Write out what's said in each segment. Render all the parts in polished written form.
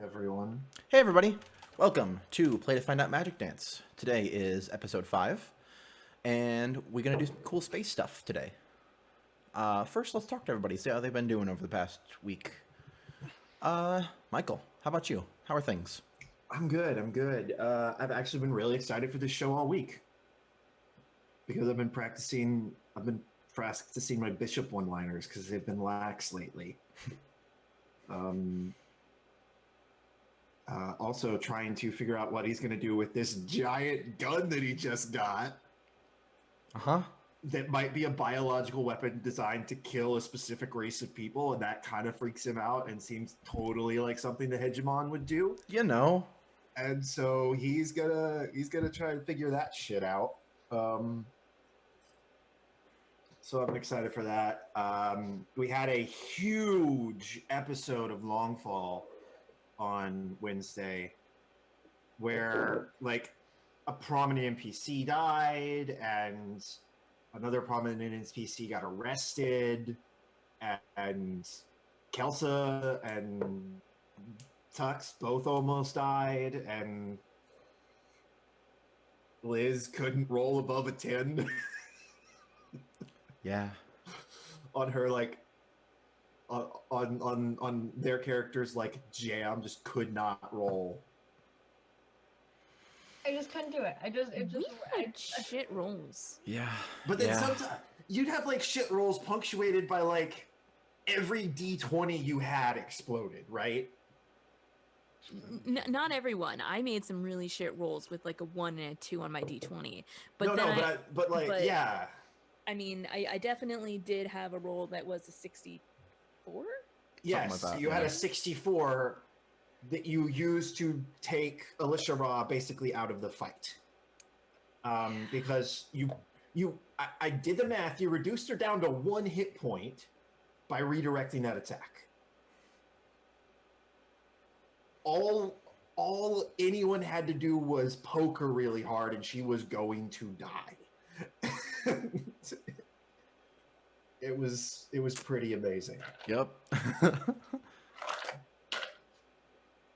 everyone. Hey everybody, welcome to Play to Find Out Magic Dance. Today is episode 5, and we're going to do some cool space stuff today. First, let's talk to everybody, see how they've been doing over the past week. Michael, how about you? How are things? I'm good. I've actually been really excited for this show all week because I've been practicing my bishop one-liners because they've been lax lately. Also trying to figure out what he's going to do with this giant gun that he just got. That might be a biological weapon designed to kill a specific race of people, and that kind of freaks him out and seems totally like something the Hegemon would do. You know. And so he's gonna try and figure that shit out. So I'm excited for that. We had a huge episode of Longfall on Wednesday where like a prominent NPC died and another prominent NPC got arrested, and Kelsa and Tux both almost died, and Liz couldn't roll above a 10. Yeah. On her on their characters jam just could not roll. I just couldn't do it. We had shit rolls. Yeah. But then sometimes you'd have shit rolls punctuated by every D20 you had exploded, right? Not everyone. I made some really shit rolls with a 1 and a 2 on my D20. But yeah. I mean, I definitely did have a roll that was a 64. Yes, you had a 64 that you used to take Alicia Ra basically out of the fight. Because I did the math, you reduced her down to 1 hit point by redirecting that attack. All anyone had to do was poke her really hard and she was going to die. It was pretty amazing. Yep.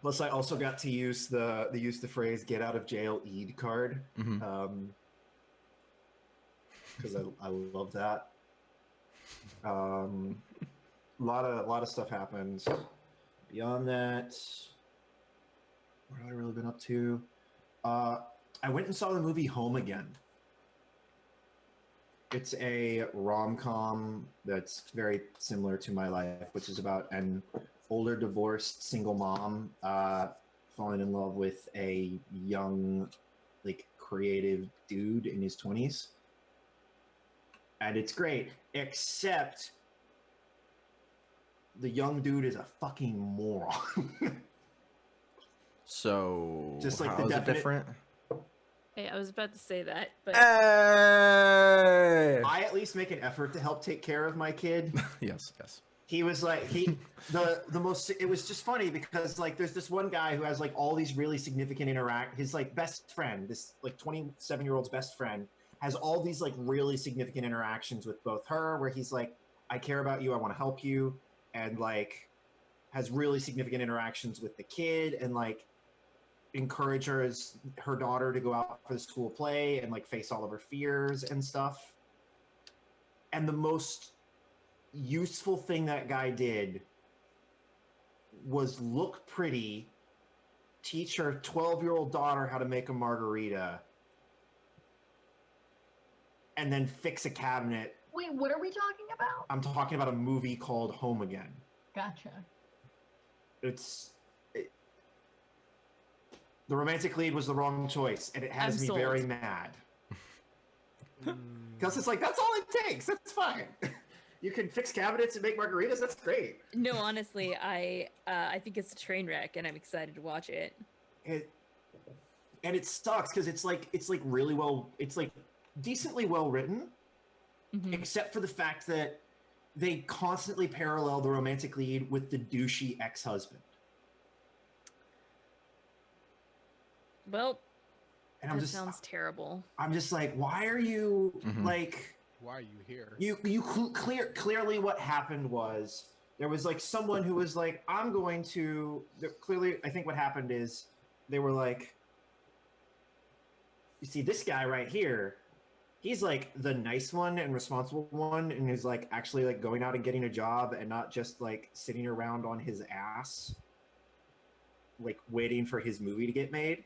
Plus, I also got to use the phrase "get out of jail Eid" card, because I love that. A lot of stuff happens. Beyond that, what have I really been up to? I went and saw the movie Home Again. It's a rom-com that's very similar to my life, which is about an older divorced single mom falling in love with a young creative dude in his 20s. And it's great, except the young dude is a fucking moron. So just how is it different? Hey, I was about to say that, but Hey! I at least make an effort to help take care of my kid. Yes. He was the most. It was just funny because there's this one guy who has all these really significant his best friend, this 27-year-old's best friend, has all these really significant interactions with both her, where he's I care about you, I want to help you, and has really significant interactions with the kid, and encourage her daughter to go out for the school play and face all of her fears and stuff. And the most useful thing that guy did was look pretty, teach her 12-year-old daughter how to make a margarita, and then fix a cabinet. Wait, what are we talking about? I'm talking about a movie called Home Again. Gotcha. The romantic lead was the wrong choice, and it has me very mad. Because it's that's all it takes. That's fine. You can fix cabinets and make margaritas. That's great. No, honestly, I think it's a train wreck, and I'm excited to watch it. And it sucks because it's really well. It's decently well written, except for the fact that they constantly parallel the romantic lead with the douchey ex-husband. Well, and that sounds terrible. I'm just why are you Why are you here? You clearly what happened was there was like someone who was like, I'm going to clearly. I think what happened is they were like, you see this guy right here. He's like the nice one and responsible one, and is like actually like going out and getting a job and not just like sitting around on his ass, like waiting for his movie to get made.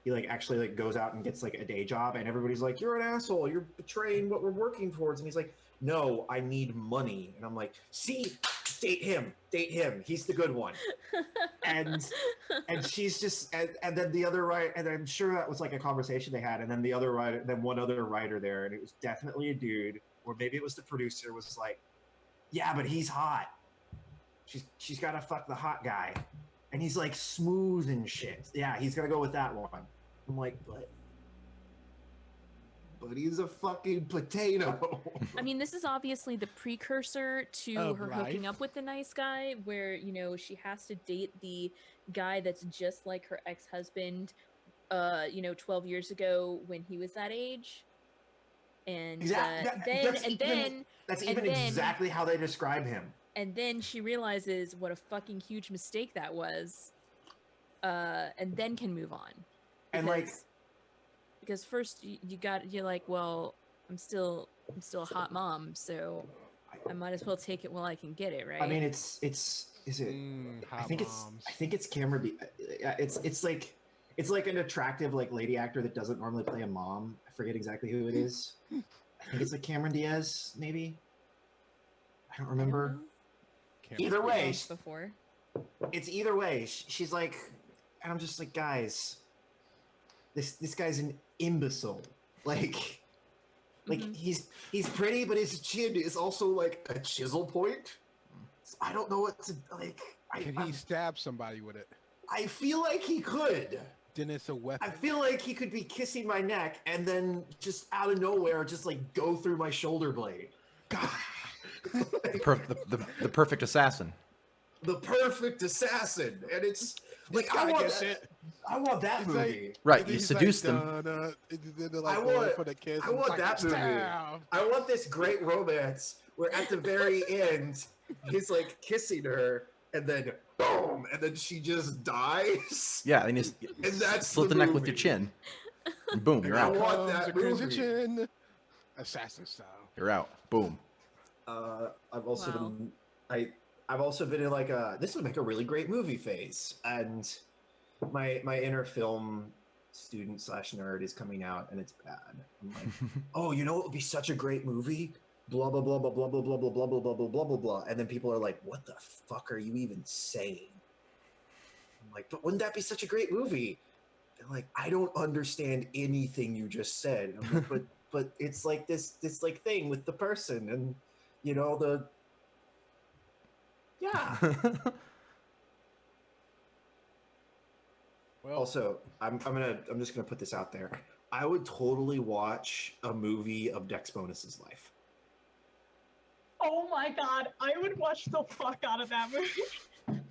He like actually like goes out and gets like a day job, and everybody's like, "You're an asshole. You're betraying what we're working towards." And he's like, "No, I need money." And I'm like, "See, date him. He's the good one." and she's just and then the other writer, and I'm sure that was like a conversation they had, and then the other writer, then one other writer there, and it was definitely a dude, or maybe it was the producer, was like, "Yeah, but he's hot. She's got to fuck the hot guy, and he's like smooth and shit. Yeah, he's gonna go with that one." I'm like, but he's a fucking potato. I mean, this is obviously the precursor to Of her hooking life. up with the nice guy, where, you know, she has to date the guy that's just like her ex-husband, 12 years ago when he was that age. And That's even exactly how they describe him. And then she realizes what a fucking huge mistake that was, and then can move on. Because first you're like, well, I'm still a hot mom, so I might as well take it while I can get it, right? I mean, is it? I think it's Cameron. It's like an attractive like lady actor that doesn't normally play a mom. I forget exactly who it is. I think it's like Cameron Diaz, maybe. I don't remember. Either way, before. It's either way. She's like, and I'm just like, guys, this guy's an imbecile. Like he's pretty, but his chin is also like a chisel point. So I don't know what to like. Can he stab somebody with it? I feel like he could. Then it's a weapon. I feel like he could be kissing my neck and then just out of nowhere, just like go through my shoulder blade. God. The perfect assassin. The perfect assassin, and it's like I want that It's movie. like, Right, you seduce them. I want that movie. I want this great romance where at the very end he's like kissing her, and then boom, and then she just dies. Yeah, and that's slit the neck with your chin. And boom, you're out. I want that movie. Chin. Assassin style. You're out. Boom. I've also been in like this would make a really great movie phase, and my inner film student / nerd is coming out, and it's bad. I'm like, oh, you know, it would be such a great movie. Blah blah blah blah blah blah blah blah blah blah blah blah blah blah blah, and then people are like, what the fuck are you even saying? I'm like, but wouldn't that be such a great movie? They're like, I don't understand anything you just said. And I'm like, but it's like this like thing with the person, and you know yeah. Well, Also, I'm just gonna put this out there. I would totally watch a movie of Dex Bonus's life. Oh my god, I would watch the fuck out of that movie.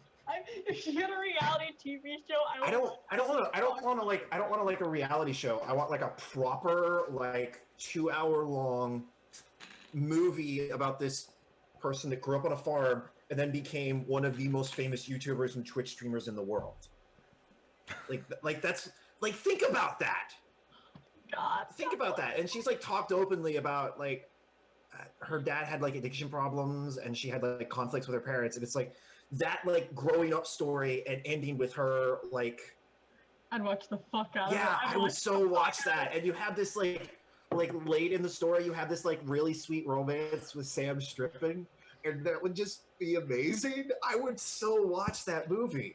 If she had a reality TV show, I don't want like a reality show. I want like a proper like 2-hour long movie about this person that grew up on a farm and then became one of the most famous YouTubers and Twitch streamers in the world. Like that's like, think about that. God, Think about that. And she's like talked openly about like her dad had like addiction problems, and she had like conflicts with her parents, and it's like that like growing up story and ending with her like. I'd watch the fuck out of it. Yeah, I would so watch that. And you have this like late in the story, you have this like really sweet romance with Sam stripping, and that would just be amazing. I would so watch that movie.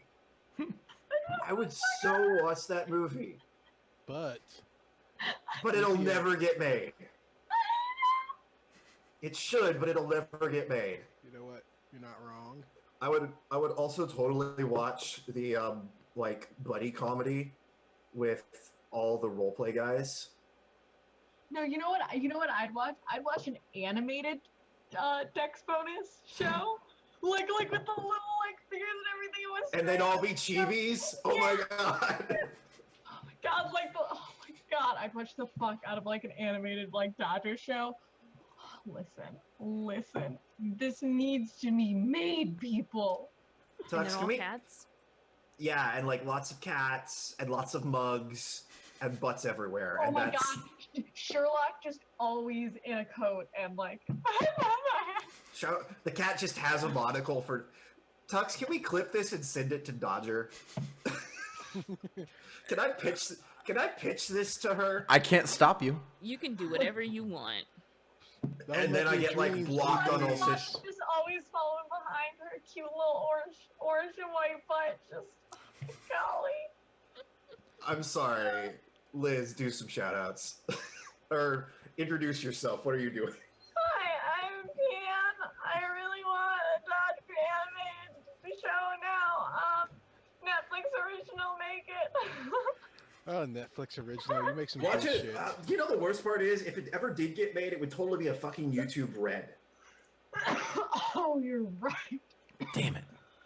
I would so watch that movie. but it'll never get made. It should, but it'll never get made. you know what? You're not wrong. I would also totally watch the like buddy comedy with all the roleplay guys. No, you know what I'd watch? I'd watch an animated Dex Bonus show. Like with the little like figures and everything. It was And they'd all be chibis. Oh my god. Oh my god, oh my god, I'd watch the fuck out of like an animated like Dodger show. listen. This needs to be made, people. And Tux, they're can all we? cats. Yeah, and like lots of cats and lots of mugs and butts everywhere. Oh and my that's god, Sherlock just always in a coat and like. the cat just has a monocle for. Tux, can we clip this and send it to Dodger? Can I pitch this to her? I can't stop you. You can do whatever you want. Don't And let then I your get, like, dreams blocked be on all dreams. sorts- Just always following behind her cute little orange and white butt. Just golly. I'm sorry, Liz. Do some shout outs. Or introduce yourself. What are you doing? Hi, I'm Pan. I really want a Dodge animated show now. Netflix original, make it. Oh, Netflix original. You make some Watch bullshit. it. You know the worst part is, if it ever did get made, it would totally be a fucking YouTube Red. Oh, you're right. Damn it.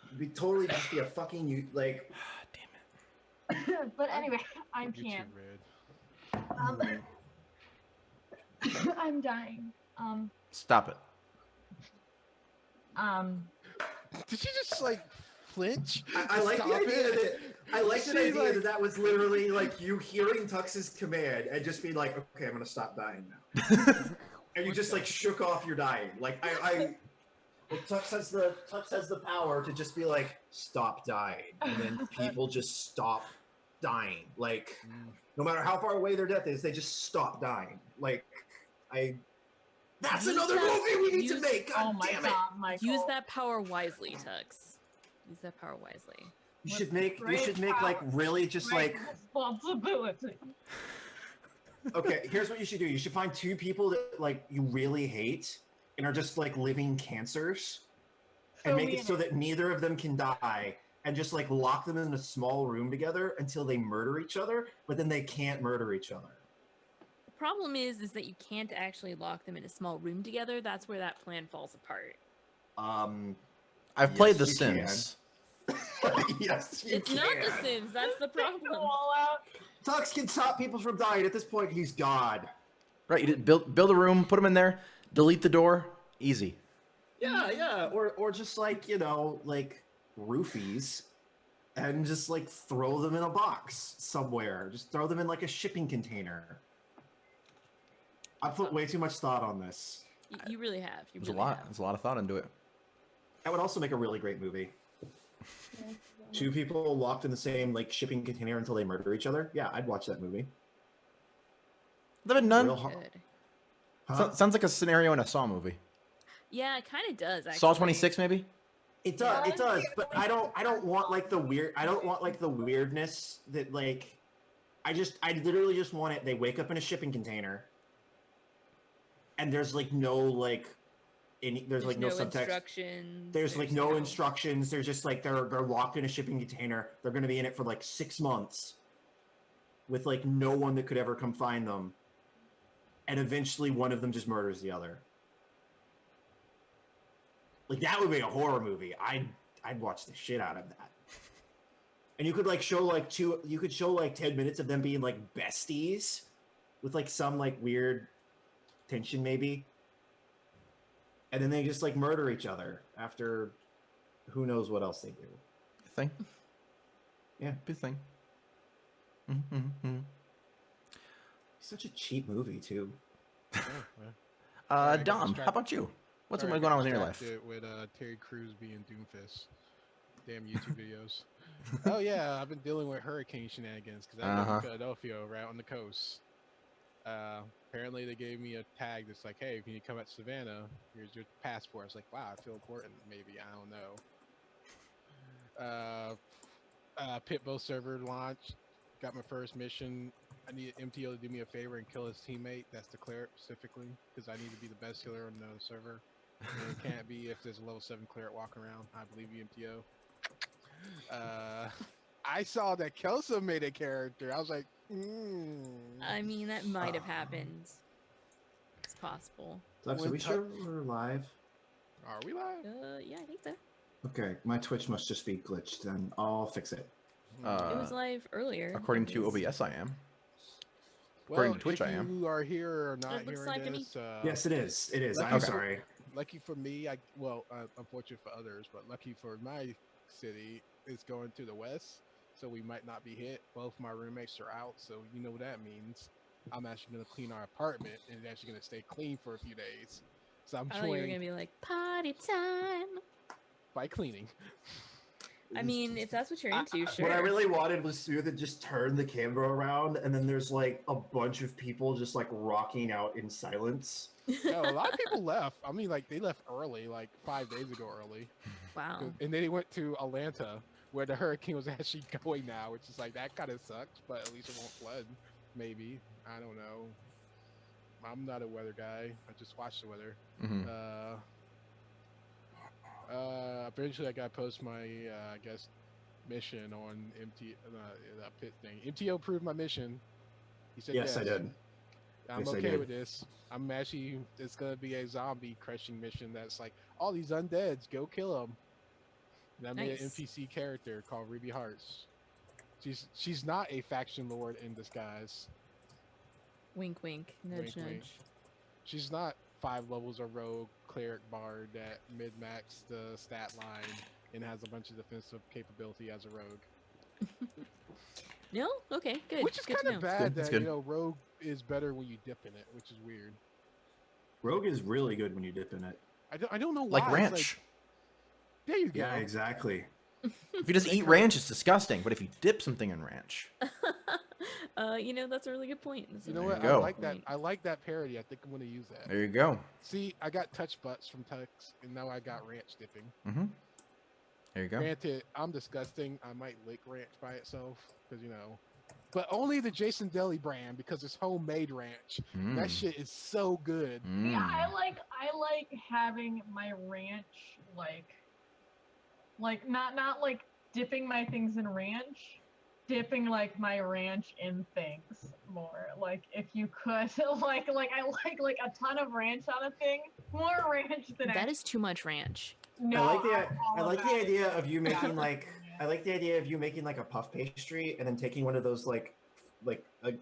It'd be totally just be a fucking like. Damn it. But anyway, I'm YouTube Pan. Red. I'm dying. Stop it. Did you just like flinch? I like Stop the idea it. that I like the See, idea like- that that was literally like you hearing Tux's command and just being like, okay, I'm gonna stop dying now, and you just like shook off your dying. Like well, Tux has the power to just be like, stop dying, and then people just stop dying. Like no matter how far away their death is, they just stop dying. Like that's Use another that- movie we need to use- make. God Oh my damn it! god, Michael. Use that power wisely, Tux. Use that power wisely. You should make Great like power. really just Great like. responsibility. Okay, here's what you should do. You should find two people that like you really hate and are just like living cancers, and make it so that neither of them can die, and just like lock them in a small room together until they murder each other, but then they can't murder each other. The problem is that you can't actually lock them in a small room together. That's where that plan falls apart. I've played The Yes, you can. Sims. Yes, you It's not The can. Sims. That's the Take the problem. wall out. Tux can stop people from dying. At this point, he's God. Right, you did build a room, put them in there, delete the door, easy. Yeah, or just like like roofies, and just like throw them in a box somewhere. Just throw them in like a shipping container. I put way too much thought on this. You really have. You There's a really lot. have. There's a lot of thought into it. That would also make a really great movie. Two people locked in the same like shipping container until they murder each other. Yeah, I'd watch that movie. Live in none. Real hard. Good. Huh? Sounds like a scenario in a Saw movie. Yeah, it kind of does. Actually. Saw 26, maybe. It does, but I don't want like the weird. I don't want like the weirdness that like. I literally just want it. They wake up in a shipping container, and there's like no like, there's like no subtext. instructions. There's like no instructions. There's just like they're locked in a shipping container. They're gonna be in it for like 6 months, with like no one that could ever come find them, and eventually one of them just murders the other. Like that would be a horror movie. I'd watch the shit out of that. And you could like show like 10 minutes of them being like besties, with like some like weird tension maybe. And then they just like murder each other after who knows what else they do. Thing. Yeah. Good thing. Mm-hmm. Such a cheap movie too. Yeah, well. I got Dom, how distracted. about you? What's Sorry, I going on got with your life? distracted with Terry Crews being Doomfist. Damn YouTube videos. Oh yeah, I've been dealing with hurricane shenanigans because I live in Philadelphia, right on the coast. Apparently they gave me a tag that's like, "Hey, can you come at Savannah? Here's your passport." I was like, "Wow, I feel important." Maybe, I don't know. Pitbull server launched. Got my first mission. I need MTO to do me a favor and kill his teammate. That's the cleric specifically, because I need to be the best healer on the server. And it can't be if there's a level 7 cleric walking around. I believe you, MTO. I saw that Kelso made a character. I was like, I mean, that might have happened. It's possible. So are When we sure we're live? Are we live? Yeah, I think so. Okay, my Twitch must just be glitched, and I'll fix it. It was live earlier. According It to was- OBS, I am. According Well, to Twitch, if I am. you are here or not It looks hearing like to me. this, Yes, it is. It is. Lucky I'm for- sorry. lucky for me, unfortunate for others, but lucky for my city, it's going to the west, so we might not be hit. Both my roommates are out, so you know what that means. I'm actually going to clean our apartment, and it's actually going to stay clean for a few days. So I'm I thought you were enjoying gonna be like party time. by cleaning. I mean, if that's what you're into, sure. What I really wanted was you to just turn the camera around, and then there's like a bunch of people just like rocking out in silence. No, a lot of people left. I mean, like they left early, like 5 days ago early. Wow. And then they went to Atlanta, where the hurricane was actually going now, which is like that kind of sucks, but at least it won't flood. Maybe, I don't know. I'm not a weather guy. I just watch the weather. Mhm. Eventually I gotta post my I guess mission on pit thing. MTO approved my mission. He said Yes, I did. I'm Yes, I okay did. with this. I'm actually, it's gonna be a zombie crushing mission that's like, all these undeads, go kill them. And I made an Nice. NPC character called Ruby Hearts. She's not a faction lord in disguise. Wink, wink. Nudge, Wink, wink. nudge. She's not 5 levels of rogue cleric bard that mid-max the stat line and has a bunch of defensive capability as a rogue. No? Okay, good. Which is Good to kind of know. bad Good, it's that, good. rogue is better when you dip in it, which is weird. Rogue is really good when you dip in it. I don't know why. Like It's ranch. there you go. Yeah, exactly. If you just eat ranch, it's disgusting. But if you dip something in ranch, That's a really good point. That's a You know There what? you I go. like that. point. I like that parody. I think I'm gonna use that. there you go. See, I got touch butts from Tux, and now I got ranch dipping. Mm-hmm. There you go. Granted, I'm disgusting. I might lick ranch by itself, because but only the Jason Deli brand because it's homemade ranch. That shit is so good. Yeah, I like having my ranch like not like dipping my things in ranch, dipping like my ranch in things more. Like if you could like I like a ton of ranch on a thing, more ranch than That is too much ranch. No, I like the I'm all I like the about it. idea of you making Yeah. like I like the idea of you making like a puff pastry and then taking one of those like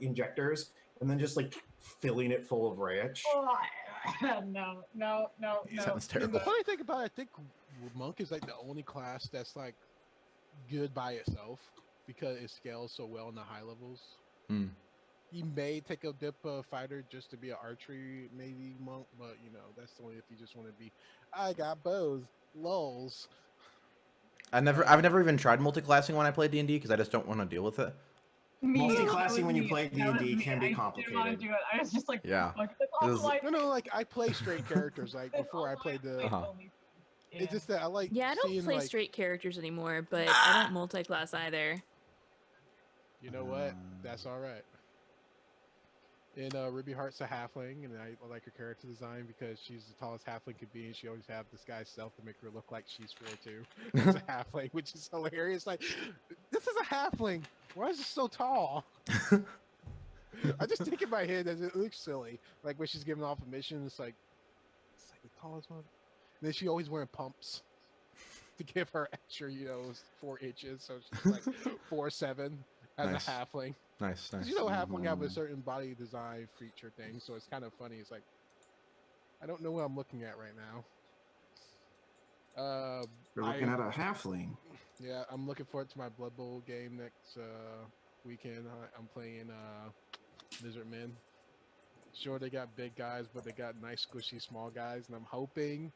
injectors and then just like filling it full of ranch. Oh, no. Sounds And terrible. the funny thing about it, I think Monk is like the only class that's like good by itself because it scales so well in the high levels. Mm. You may take a dip fighter just to be an archery maybe monk, but that's only if you just want to be. I got bows, lulls. I've never even tried multi-classing when I play D&D because I just don't want to deal with it. Multi-classing when you play That was D&D me. can be I didn't want complicated. to do it. I was just like, Yeah. fuck, It was- No, like I play straight characters. Like before I played the. Uh-huh. It's just that I like. Yeah, I don't seeing, play like, straight characters anymore, but I don't multi-class either. You know what? That's all right. And Ruby Heart's a halfling, and I like her character design because she's the tallest halfling could be, and she always have this guy's stealth to make her look like she's 4'2". It's a halfling, which is hilarious. Like, this is a halfling. Why is it so tall? I just think in my head that it looks silly. Like when she's giving off a mission, it's like the tallest one. And then she always wearing pumps to give her extra, 4 inches, so she's like 4'7" as Nice. a halfling. Nice. 'Cause halfling have a certain body design feature thing, so it's kind of funny. It's like, I don't know what I'm looking at right now. We're looking at a halfling. Yeah, I'm looking forward to my Blood Bowl game next weekend. I'm playing Lizard Men. Sure, they got big guys, but they got nice, squishy, small guys, and I'm hoping.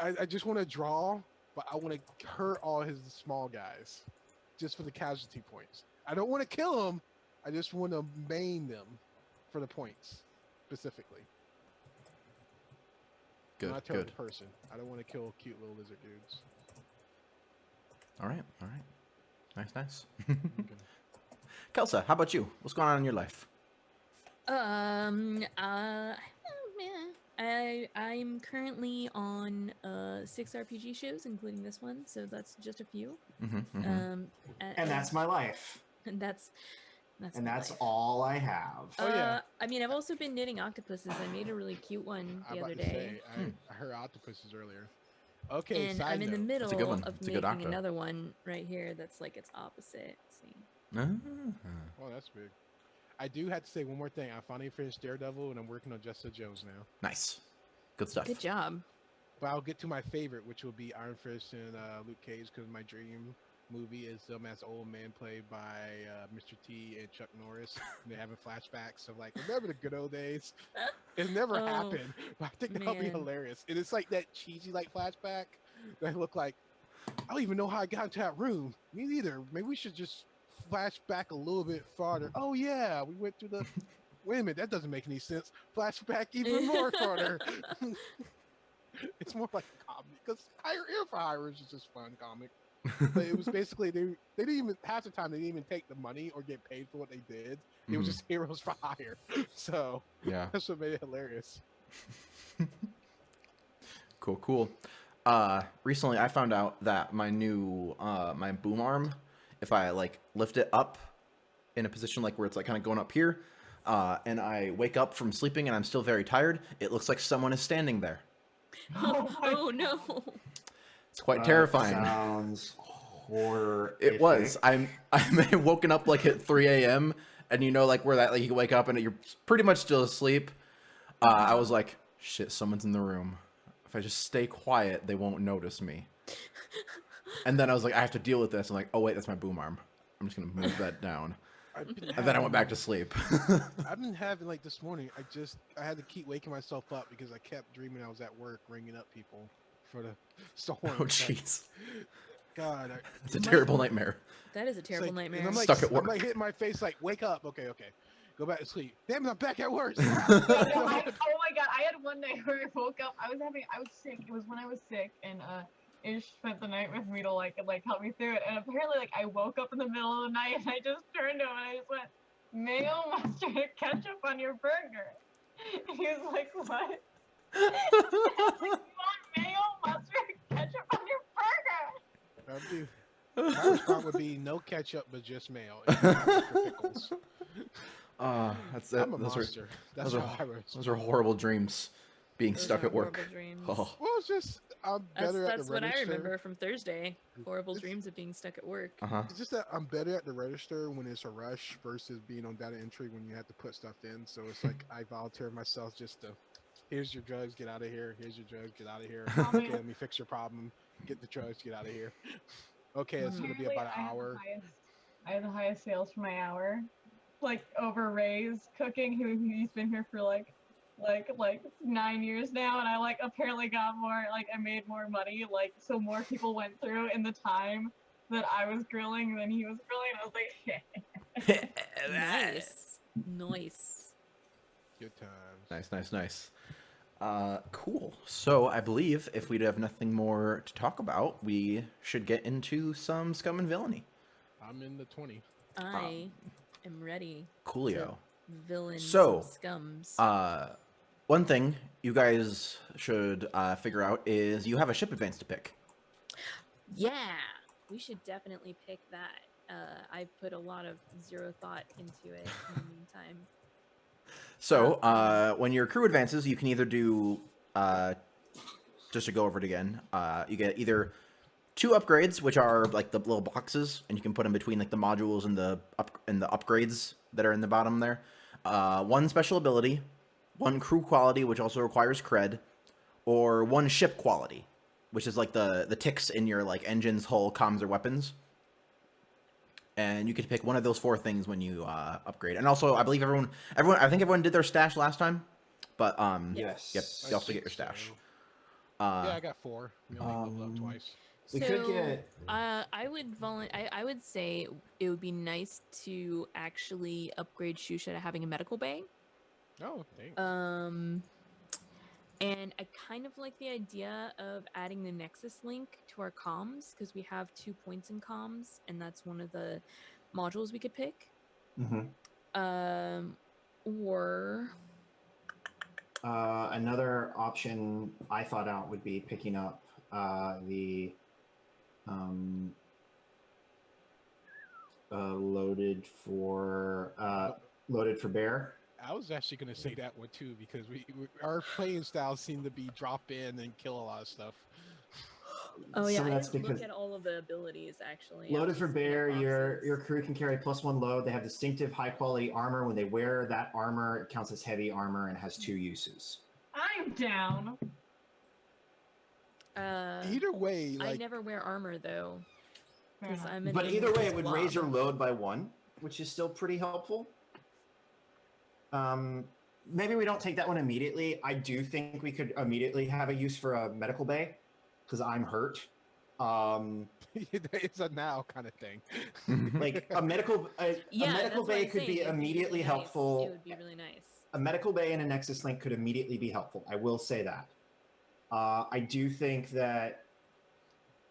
I just want to draw, but I want to hurt all his small guys, just for the casualty points. I don't want to kill them. I just want to maim them for the points, specifically. I'm Good. not a terrible Good. person. I don't want to kill cute little lizard dudes. All right. Nice. Kelsa, how about you? What's going on in your life? I'm currently on 6 RPG shows, including this one, so that's just a few. And that's my life. And that's And my that's life. all I have. Oh, yeah. I mean, I've also been knitting octopuses. I made a really cute one I'm the about other to day. say, I heard octopuses earlier. Okay, And side I'm in the note. middle a good one. of It's a good making octo. another one right here that's like its opposite. See? Ah. Oh, that's big. I do have to say one more thing. I finally finished Daredevil, and I'm working on Jessica Jones now. Nice. Good stuff. Good job. But I'll get to my favorite, which will be Iron Fist and Luke Cage, because my dream movie is them as old man played by Mr. T and Chuck Norris. And they're having flashbacks of like, remember the good old days? It never Oh, happened, but I think that'll be man. hilarious. And it's like that cheesy like flashback that look like, I don't even know how I got into that room. Me neither. Maybe we should just flash back a little bit farther. Oh yeah, we went through the. Wait a minute, that doesn't make any sense. Flashback even more farther. It's more like a comedy because Hire Air for Hire is just fun comic. But it was basically they didn't even half the time they didn't even take the money or get paid for what they did. It was just heroes for hire. So Yeah. that's what made it hilarious. Cool. Recently I found out that my new my boom arm, if I like lift it up in a position like where it's like kind of going up here, and I wake up from sleeping and I'm still very tired, it looks like someone is standing there. Oh no. It's quite terrifying. Sounds horrific. It was. I may have woken up like at 3 a.m. and you know like where that like you wake up and you're pretty much still asleep. I was like, shit, someone's in the room. If I just stay quiet, they won't notice me. And then I was like, I have to deal with this. I'm like, oh wait, that's my boom arm. I'm just gonna move that down. And then I went back to sleep. I've been having like this morning. I had to keep waking myself up because I kept dreaming I was at work ringing up people for the storm. Oh jeez, God, it's a terrible nightmare. That is a terrible and nightmare. I'm like, Stuck at work. I'm like hitting my face like, wake up. Okay. Go back to sleep. Damn it, I'm back at work. Oh my god, I had one night where I woke up. I was sick. It was when I was sick, and Ish spent the night with me to like help me through it. And apparently, like I woke up in the middle of the night and I just turned to him and I just went, "Mayo, mustard, and ketchup on your burger." And he was like, "What?" I was like, "You want mayo, mustard, and ketchup on your burger?" My response would be no ketchup, but just mayo. And for pickles. That's I'm a those monster. That's those how I are was. those are horrible dreams. Being Those stuck are at work. horrible dreams. Oh. Well, it's just I'm better at That's the what I register. remember from Thursday. Horrible dreams of being stuck at work. It's just that I'm better at the register when it's a rush versus being on data entry when you have to put stuff in. So it's like I volunteer myself just to, here's your drugs, get out of here. Here's your drugs, get out of here. Okay, let me fix your problem. Get the drugs, get out of here. Okay, it's gonna be about an hour. I had the highest sales for my hour, like over Ray's cooking, he's been here for like 9 years now, and I like apparently got more, like I made more money, like so more people went through in the time that I was grilling than he was grilling. I was like, Nice. Good times. Nice. Cool. So I believe if we have nothing more to talk about, we should get into some scum and villainy. I'm in the 20. I am ready. Coolio. Villains So, and scums. One thing you guys should figure out is you have a ship advance to pick. Yeah, we should definitely pick that. I've put a lot of zero thought into it in the meantime. So, when your crew advances, you can either do, just to go over it again, you get either 2 upgrades, which are like the little boxes, and you can put them between like the modules and the upgrades that are in the bottom there. 1 special ability, 1 crew quality, which also requires cred, or 1 ship quality, which is like the ticks in your like engines, hull, comms, or weapons. And you can pick one of those 4 things when you upgrade. And also, I believe I think everyone did their stash last time, but Yes. yep, you also get your stash. Yeah, I got 4. We only leveled up twice. We could get. I would say it would be nice to actually upgrade Shusha to having a medical bay. Oh, thanks. And I kind of like the idea of adding the Nexus link to our comms because we have 2 points in comms, and that's one of the modules we could pick. Or Another option I thought out would be picking up the loaded for bear. I was actually going to say that one too because our playing styles seem to be drop in and kill a lot of stuff. Oh yeah, some of I that's didn't look because at all of the abilities actually. I loaded was for just looking at bear, your boxes. crew can carry +1 load. They have distinctive high quality armor. When they wear that armor, it counts as heavy armor and has 2 uses. I'm down. Either way, I like never wear armor though, Fair because enough. I'm an But either way, amorphous it would raise your blob. load by 1, which is still pretty helpful. Maybe we don't take that one immediately. I do think we could immediately have a use for a medical bay because I'm hurt. it's a now kind of thing. Like a medical Yeah, medical that's what bay I'm could be saying. It'd immediately really nice. helpful. It would be really nice. A medical bay and a Nexus Link could immediately be helpful. I will say that. I do think that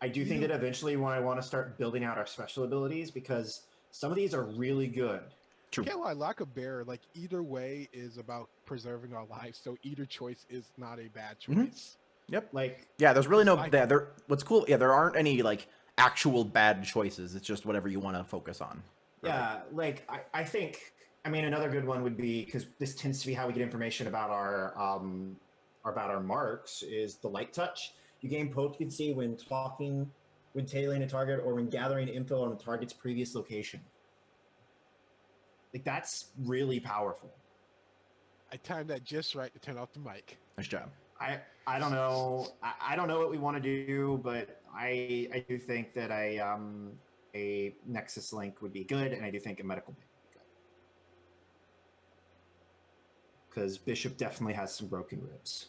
eventually when I want to start building out our special abilities, because some of these are really good. True. Can't lie, like a bear, like either way is about preserving our lives. So either choice is not a bad choice. Yep. Like Yeah, there's really no Like- there. What's cool? Yeah, there aren't any like actual bad choices. It's just whatever you want to focus on. Really. Yeah, like I think another good one would be, because this tends to be how we get information about our marks, is the light touch. You gain potency when talking, when tailing a target, or when gathering info on the target's previous location. Like that's really powerful. I timed that just right to turn off the mic. Nice job. I don't know. I don't know what we want to do, but I do think that a Nexus Link would be good, and I do think a medical Link would be good. Because Bishop definitely has some broken ribs.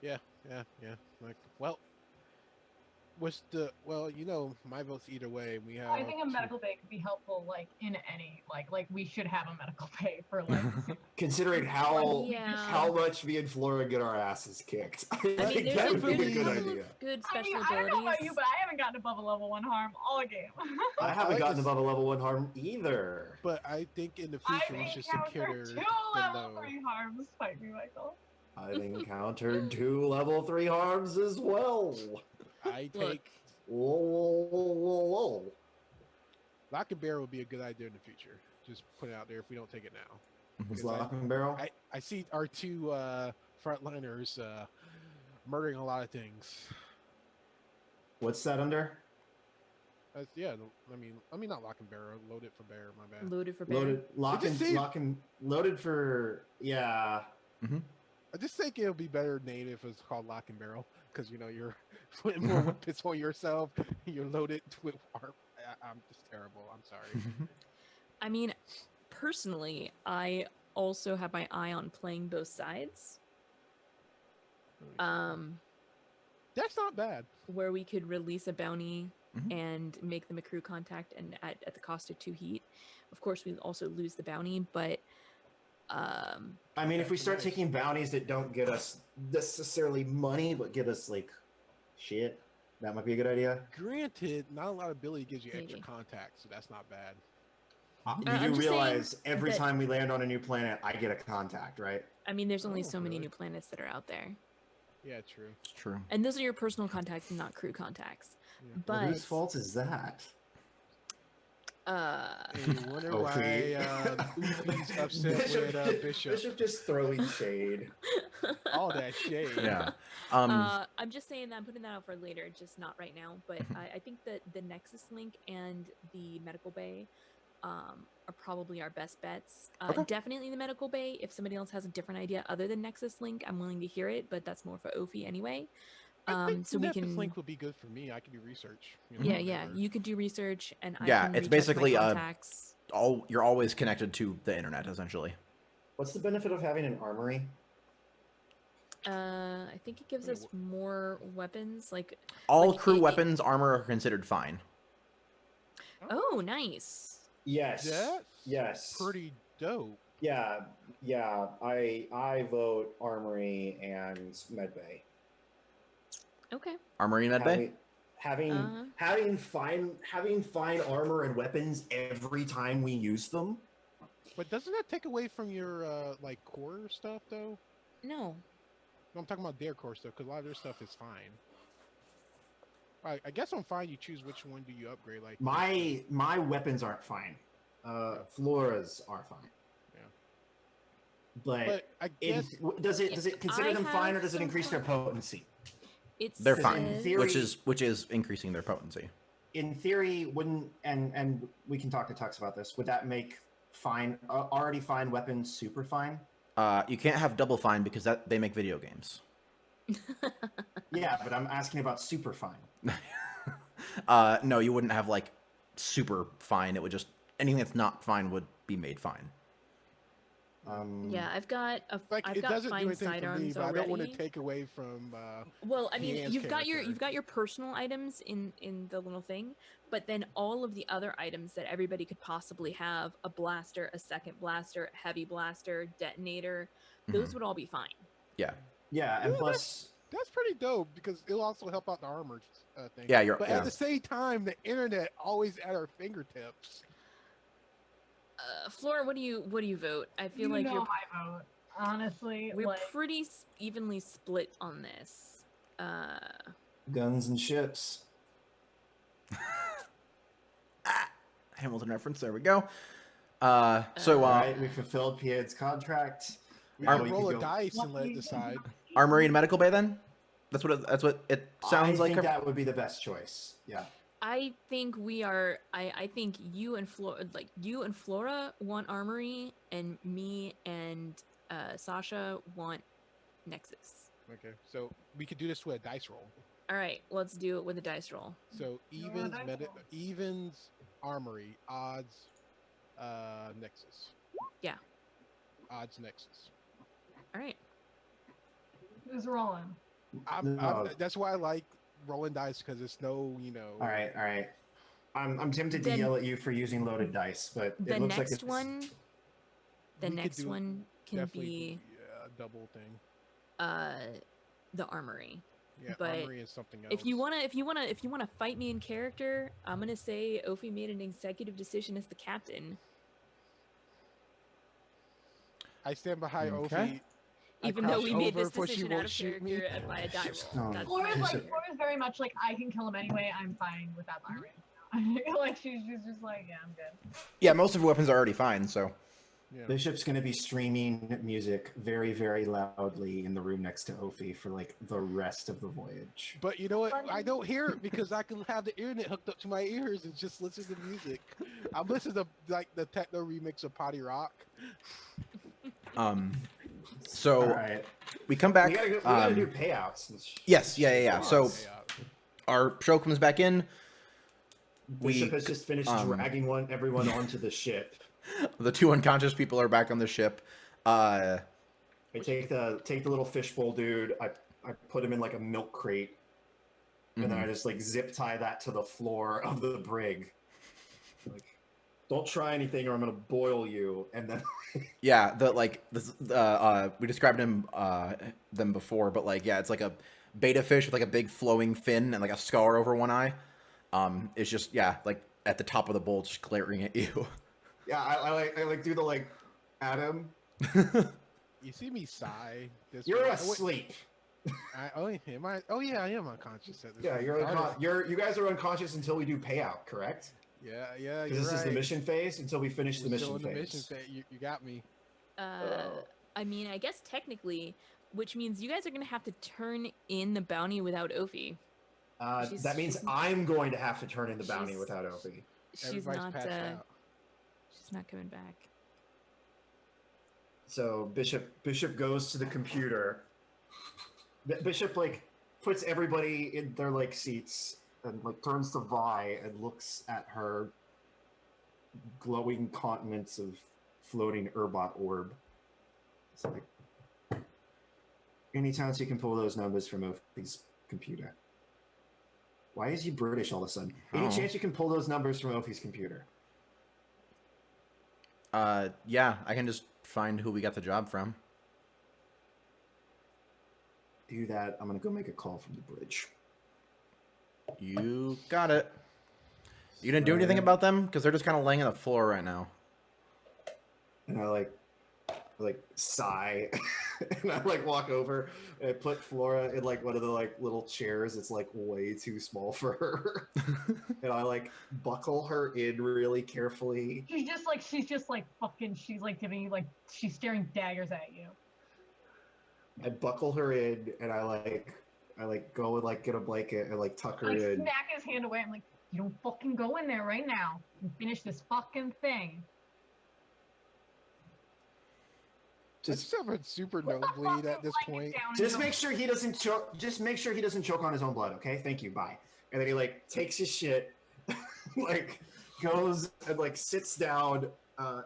Yeah. Like, well, my vote's either way. We have. I think a medical bay could be helpful, like in any like we should have a medical bay for like. Considering how Yeah. much me and Flora get our asses kicked, I I mean, think there's, that a, would be there's a a good couple idea. of good I mean, special I don't know about you, abilities. but I haven't gotten above a level 1 harm all game. I haven't like gotten this- above a level 1 harm either. But I think in the I've future we should encountered consider 2 the level low. 3 harms. Fight me, Michael. I've encountered 2 level 3 harms as well. I Look, take Whoa. Lock and Bear would be a good idea in the future. Just put it out there if we don't take it now. Is Because Lock and Barrel? I see our 2 frontliners murdering a lot of things. What's that under? Yeah, I mean not Lock and Barrel, Loaded for Bear. My bad. loaded for bear. Loaded for, yeah. I just think it'll be better named if it's called Lock and Barrel, because you're putting more weapons on yourself. You're loaded with arm. I'm just terrible. I'm sorry. I mean, personally, I also have my eye on playing both sides. That's not bad. Where we could release a bounty Mhm. and make them a crew contact, and at the cost of 2 heat. Of course, we also lose the bounty, but I mean, if we That's start nice. taking bounties that don't get us necessarily money, but get us like shit, that might be a good idea. Granted, not a lot of ability gives you extra Maybe. contacts, so that's not bad. You I'm do just saying realize every that- time we land on a new planet, I get a contact, right? I mean, there's only Oh, so many really? new planets that are out there, Yeah, true. It's true. and those are your personal contacts and not crew contacts. Yeah. Well, But whose fault is that? And you wonder Ophi. why Luffy's upset with Bishop. Bishop just throwing shade. All that shade. Yeah. I'm just saying that I'm putting that out for later, just not right now. But I think that the Nexus Link and the Medical Bay are probably our best bets. Okay. Definitely the Medical Bay. If somebody else has a different idea other than Nexus Link, I'm willing to hear it. But that's more for Ophi anyway. I think So we Nexus can. Link would be good for me. I can do research. Yeah, yeah. You could do research, and I Yeah, can it's reach out to my basically, contacts. You're always connected to the internet essentially. What's the benefit of having an armory? I think it gives Wait, us more weapons. Like, All Like, crew it- weapons armor are considered fine. oh, nice. Yes. That's Yes. pretty dope. Yeah. I vote armory and medbay. Okay. Armory and medbay. Having fine armor and weapons every time we use them. But doesn't that take away from your like core stuff though? No. No, I'm talking about their core stuff because a lot of their stuff is fine. I guess on fine you choose which one do you upgrade. Like My weapons aren't fine. Flora's are fine. Yeah. but I in, guess does it consider I them fine, or have does it some increase their potency? They're Because fine, in theory, which is increasing their potency. in theory, wouldn't and we can talk to Tux about this. Would that make fine already fine weapons super fine? You can't have double fine because they make video games. Yeah, but I'm asking about super fine. No, you wouldn't have like super fine. It would just anything that's not fine would be made fine. Yeah, I've got like I've it got doesn't do fine anything for me, sidearms but I don't want to already. take away from. Well, I mean, Deanne's you've got character. your personal items in the little thing, but then all of the other items that everybody could possibly have, a blaster, a second blaster, a heavy blaster, detonator, those would all be fine. Yeah. Yeah, and plus, That's pretty dope because it'll also help out the armor thing. Yeah, But at the same time, the internet always at our fingertips. Flora, what do you vote? I feel like my vote. Honestly, we're like pretty evenly split on this. guns and ships. Hamilton reference. There we go. All right, we fulfilled Pied's contract. We Now can we roll a go- dice and let it decide. Armory and medical bay. Then that's what it sounds I like. think that would be the best choice. Yeah. I think we are. I think you and Flora want armory, and me and Sasha want Nexus. Okay, so we could do this with a dice roll. All right, let's do it with a dice roll. So evens armory, odds Nexus. Yeah. Odds Nexus. All right. who's rolling? That's why I like rolling dice because it's no, All right. I'm tempted to Then- yell at you for using loaded dice, but The it looks like next it's, one. The We could next do one can definitely be a double thing. the armory. Yeah, But armory is something else. If you wanna fight me in character, I'm gonna say Ophi made an executive decision as the captain. I stand behind Okay. Ophi. I Even though crouch we made over this before she decision out won't of shoot me. character by a die roll. No. That's Flora's fine. Flora's very much like I can kill him anyway. I'm fine with that armory. Like she's just like, yeah, I'm good. Yeah, most of her weapons are already fine. So Yeah. Bishop's going to be streaming music very, very loudly in the room next to Ophi for like the rest of the voyage. But you know what? I don't hear it because I can have the internet hooked up to my ears and just listen to music. I'm listening to like the techno remix of Potty Rock. so All right, we come back. we gotta do payouts. Yes, yeah. So Yeah. our show comes back in. Bishop has just finished dragging everyone onto the ship. The two unconscious people are back on the ship. I take the little fishbowl dude. I put him in like a milk crate, and then I just like zip tie that to the floor of the brig. Like, don't try anything or I'm gonna boil you. And then Yeah, we described them before, but like it's like a beta fish with like a big flowing fin and like a scar over one eye. It's just like at the top of the bowl, just glaring at you. yeah, I like do the like Adam. You see me sigh. You're asleep. Am I? Oh yeah, I am unconscious at this. Yeah, point. you guys are unconscious until we do payout, correct? Yeah, you're Because this right. is the mission phase until we finish the We're still mission in the phase. mission phase. You got me. I mean, I guess technically, which means you guys are gonna have to turn in the bounty without Ophi. That means I'm going to have to turn in the bounty she's- without Ophi. She's Everybody's not. passed out. She's not coming back. So Bishop goes to the computer. Bishop like puts everybody in their like seats and like turns to Vi and looks at her glowing continents of floating Urbot orb. It's like, any chance you can pull those numbers from Ophi's computer? Why is he British all of a sudden? Any Oh. chance you can pull those numbers from Ophi's computer? Yeah, I can just find who we got the job from. Do that. I'm gonna go make a call from the bridge. You got it. You didn't do anything about them because they're just kind of laying on the floor right now. And I like like sigh, and I like walk over and I put Flora in like one of the like little chairs. It's like way too small for her, and I like buckle her in really carefully. She's just like fucking. She's like giving you like she's staring daggers at you. I buckle her in, and I like go and like get a blanket and like tuck her I in. smack his hand away. I'm like, you don't fucking go in there right now and finish this fucking thing. Just That's a super Put the nosebleed at fucking this blanket point. down and Just go. make sure he doesn't choke. Just make sure he doesn't choke on his own blood. Okay, thank you. Bye. And then he like takes his shit, like goes and like sits down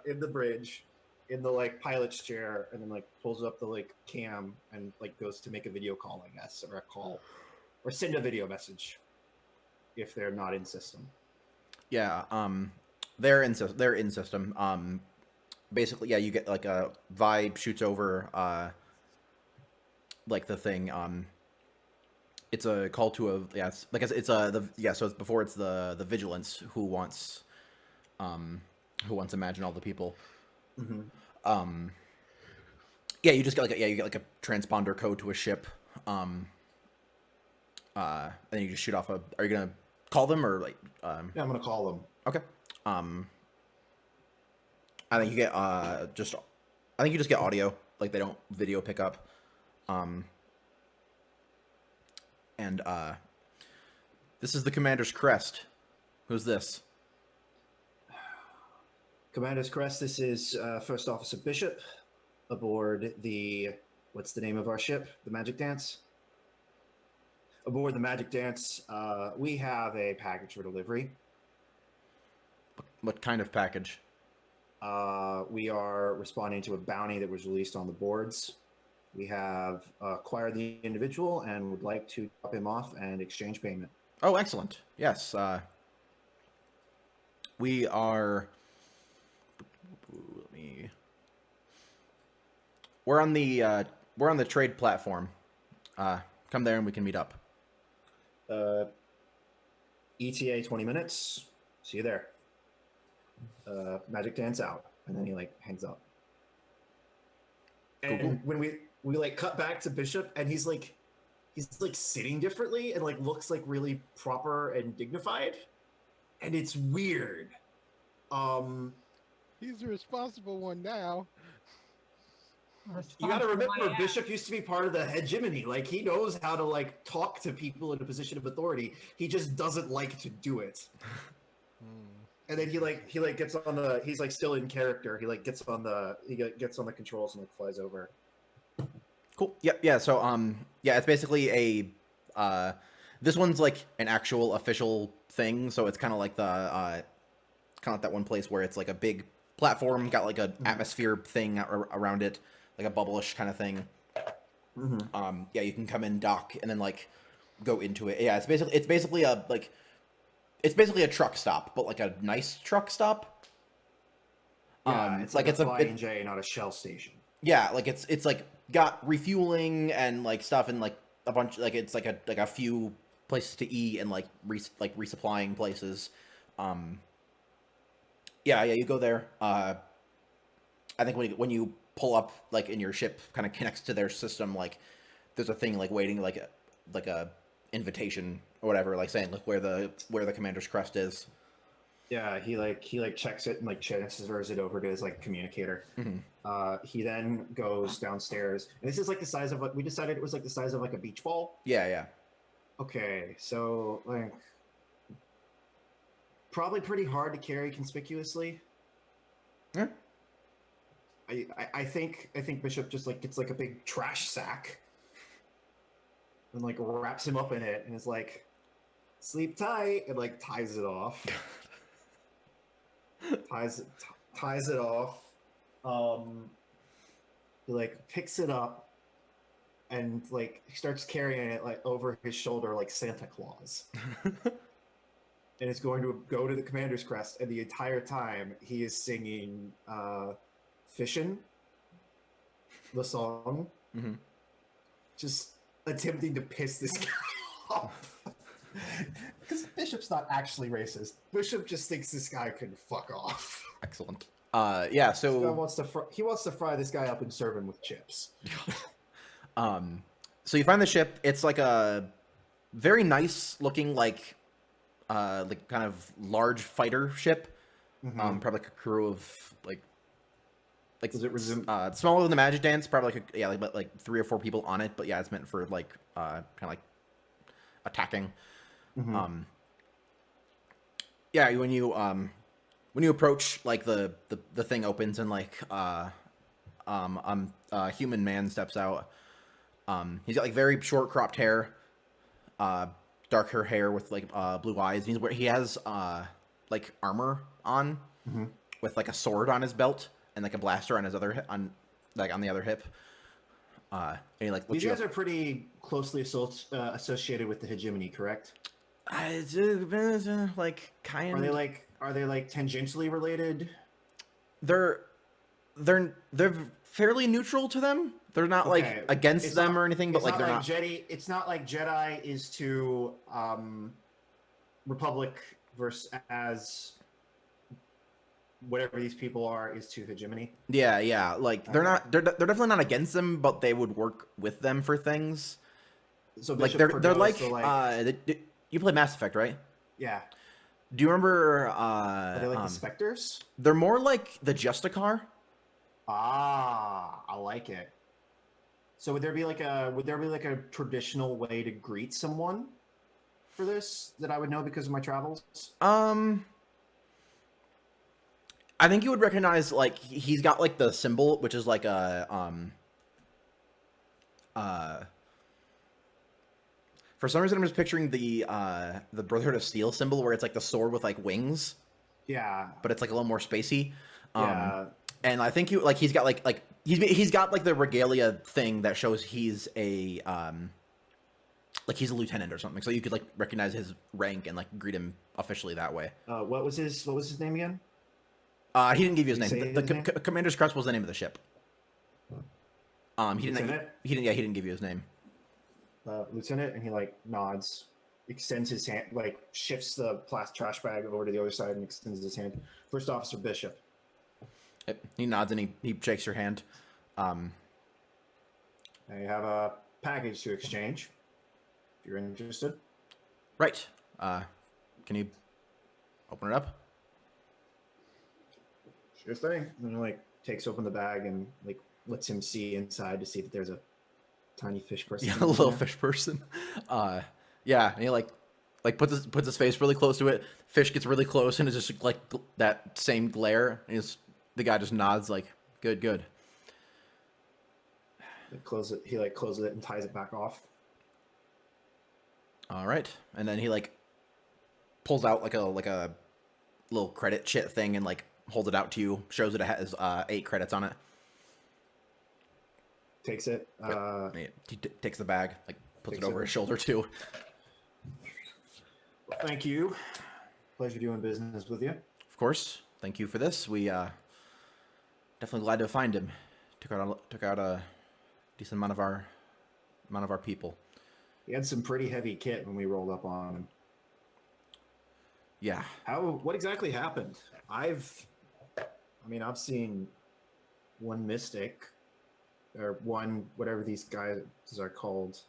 in the bridge, in the like pilot's chair, and then like pulls up the like cam and like goes to make a video call, I guess, or a call, or send a video message if they're not in system. Yeah, they're in system. Basically, yeah, you get like a vibe shoots over like the thing. It's a call to a it's like it's so it's before it's the vigilance who wants imagine all the people. Mm-hmm. Yeah, you just get you get like a transponder code to a ship. And then you just shoot off a. Are you gonna call them or like? Yeah, I'm gonna call them. Okay. I think you get I think you just get audio, like they don't video pick up. And this is the Commander's Crest. Who's this? Commander's Crest. This is First Officer Bishop aboard the what's the name of our ship? The Magic Dance. Aboard the Magic Dance, we have a package for delivery. What kind of package? We are responding to a bounty that was released on the boards. We have acquired the individual and would like to drop him off and exchange payment. Oh, excellent. Yes. We are. We're on the trade platform. Come there and we can meet up. ETA 20 minutes. See you there. Magic Dance out. And then he like hangs up. And Cool. when we like cut back to Bishop, and he's like sitting differently and like looks like really proper and dignified, and it's weird. He's the responsible one now. You got to remember, Yeah. Bishop used to be part of the hegemony. Like he knows how to like talk to people in a position of authority. He just doesn't like to do it. And then he gets on the. He's like still in character. He like gets on the controls and like flies over. Cool. Yeah. Yeah. So yeah, it's basically a this one's like an actual official thing. So it's kind of like the kind of that one place where it's like a big platform, got like an atmosphere thing around it, like a bubble-ish kind of thing. Mm-hmm. Yeah, you can come in, dock, and then like go into it. Yeah, it's basically a truck stop, but like a nice truck stop. Yeah, it's like a flying J, not a Shell station. Yeah, like it's like got refueling and like stuff and like a bunch like it's like a few places to eat and like resupplying places. Yeah, you go there. I think when you pull up like in your ship kind of connects to their system, like there's a thing like waiting like a invitation or whatever, like saying like where the Commander's Crest is. Yeah, he checks it and like transfers it over to his like communicator. Mm-hmm. He then goes downstairs, and this is like the size of what we decided it was like the size of like a beach ball. Yeah. Okay, so like probably pretty hard to carry conspicuously. Yeah. I think Bishop just like gets like a big trash sack and like wraps him up in it and is like, sleep tight, and like ties it off. ties it off. He like picks it up and like starts carrying it like over his shoulder like Santa Claus. And is going to go to the Commander's Crest, and the entire time he is singing Fishin', the song, just attempting to piss this guy off. Because Bishop's not actually racist. Bishop just thinks this guy can fuck off. Excellent. Yeah. This guy So wants to fry this guy up and serve him with chips. so you find the ship. It's like a very nice looking, like kind of large fighter ship. Mhm. Probably like a crew of like Does it resume? smaller than the Magic Dance. Probably like 3 or 4 people on it. But yeah, it's meant for like kind of like attacking. Mhm. Yeah, when you approach, like the thing opens and like a human man steps out. He's got like very short cropped hair, darker hair with like blue eyes. He has like armor on Mhm. with like a sword on his belt and like a blaster on his on the other hip. And he like looks These you guys up. are pretty closely associated with the hegemony, correct? Like kind. Are they like tangentially related? They're fairly neutral to them. They're not Okay. like against It's them not- or anything, but It's like not they're like not. Jedi. It's not like Jedi is to Republic versus as whatever these people are is to hegemony. Yeah. Like they're Okay. not. They're definitely not against them, but they would work with them for things. So Like Bishop they're Perdo's like you play Mass Effect, right? yeah. Do you remember? Are they like the Spectres? They're more like the Justicar. Ah, I like it. So would there be like a traditional way to greet someone for this that I would know because of my travels? I think you would recognize, like, he's got like the symbol, which is like a for some reason I'm just picturing the Brotherhood of Steel symbol, where it's like the sword with like wings, Yeah. but it's like a little more spacey. Yeah. And I think he's got like he's got like the regalia thing that shows he's a like he's a lieutenant or something, so you could like recognize his rank and like greet him officially that way. What was his name again? He didn't give you his Did he name. say The his name? Commander's Crest was the name of the ship. He didn't. Lieutenant? He didn't. Yeah, he didn't give you his name. Lieutenant, and he like nods, extends his hand, like shifts the plastic trash bag over to the other side and extends his hand. First Officer Bishop. He nods and he shakes your hand. Now you have a package to exchange. If you're interested. Right. Can you open it up? Sure thing. And he like takes open the bag and like lets him see inside to see that there's a tiny fish person. Yeah, in a little there. fish person. Yeah, and he like puts his face really close to it. Fish gets really close and it's just like that same glare. And the guy just nods like, good. He like closes it and ties it back off. All right, and then he like pulls out like a little credit chit thing and like holds it out to you. Shows it has 8 credits on it. Takes it. And he takes the bag, like puts it Takes over it. his shoulder too. Thank you. Pleasure doing business with you. Of course, thank you for this. We definitely glad to find him. Took out a decent amount of our people. He had some pretty heavy kit when we rolled up on him. Yeah. What exactly happened? I've seen one mystic or one whatever these guys are called.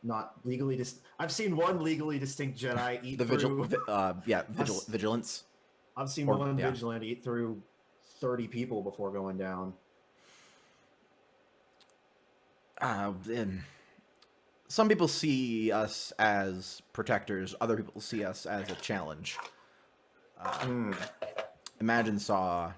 Not legally I've seen one legally distinct Jedi eat The through. vigilance. I've seen one vigilant eat through 30 people before going down. And some people see us as protectors. Other people see us as a challenge. Imagine saw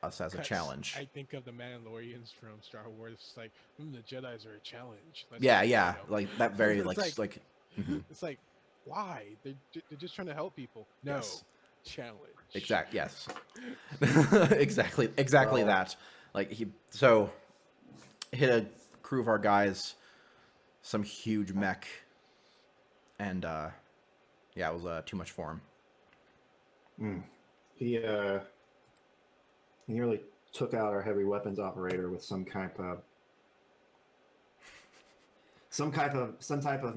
us as a challenge. I think of the Mandalorians from Star Wars. It's like, the Jedis are a challenge. Yeah, like that very It's like. Mhm. It's like, why? They're just trying to help people. No, Yes. challenge. Yes. exactly Well- that. Like he hit a crew of our guys, some huge mech, and it was too much for him. He nearly took out our heavy weapons operator with some type of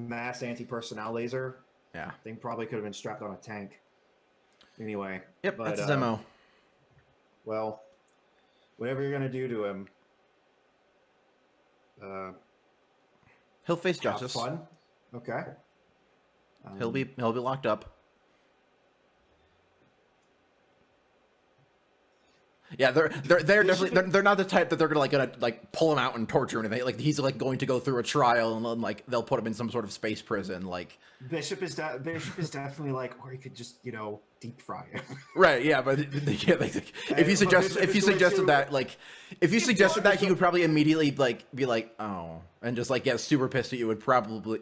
mass anti-personnel laser Yeah. Thing probably could have been strapped on a tank. Anyway. Yep, but, that's his MO. Well, whatever you're gonna do to him, He'll face have justice. fun. Okay. He'll be locked up. Yeah, they're definitely they're not the type that they're gonna pull him out and torture or anything. Like he's like going to go through a trial and then like they'll put him in some sort of space prison. Like Bishop is definitely like, or he could just deep fry him. Right, yeah, but yeah, if you suggested that he would probably immediately be like, oh, and just like get super pissed at you. Would probably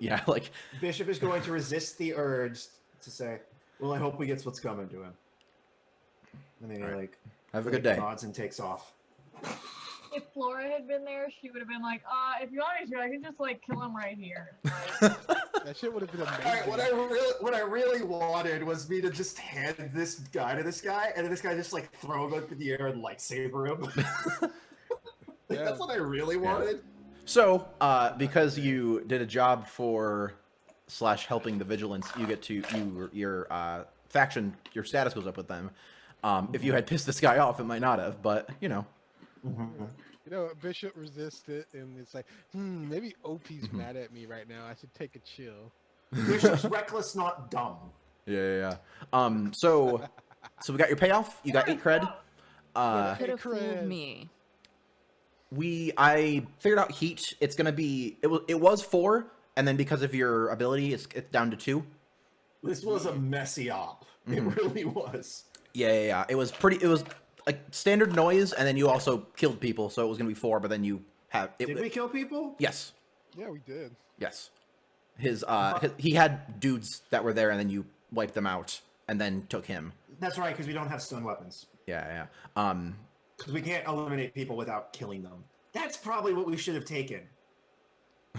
Bishop is going to resist the urge to say, well, I hope he gets what's coming to him. And then he have a good day. Nods and takes off. If Flora had been there, she would have been like, if you want me to, I can just kill him right here. Like, that shit would have been amazing. All right, what I really wanted was me to just hand this guy to this guy, and then this guy just throw him up in the air and lightsaber him. That's what I really wanted. So, because you did a job for / helping the vigilance, you get to your faction, your status goes up with them. If you had pissed this guy off, it might not have, but Bishop resisted, and it's like, maybe OP's mad at me right now. I should take a chill. Bishop's reckless, not dumb. Yeah. So we got your payoff. You got 8 cred. Could have fooled me. I figured out heat. It's gonna be it was 4, and then because of your ability, it's down to 2. This was a messy op. It really was. Yeah. It was like standard noise, and then you also killed people, so it was gonna be 4. But then you have. Did we kill people? Yes. Yeah, we did. Yes. He had dudes that were there, and then you wiped them out, and then took him. That's right, because we don't have stun weapons. Yeah. Because we can't eliminate people without killing them. That's probably what we should have taken.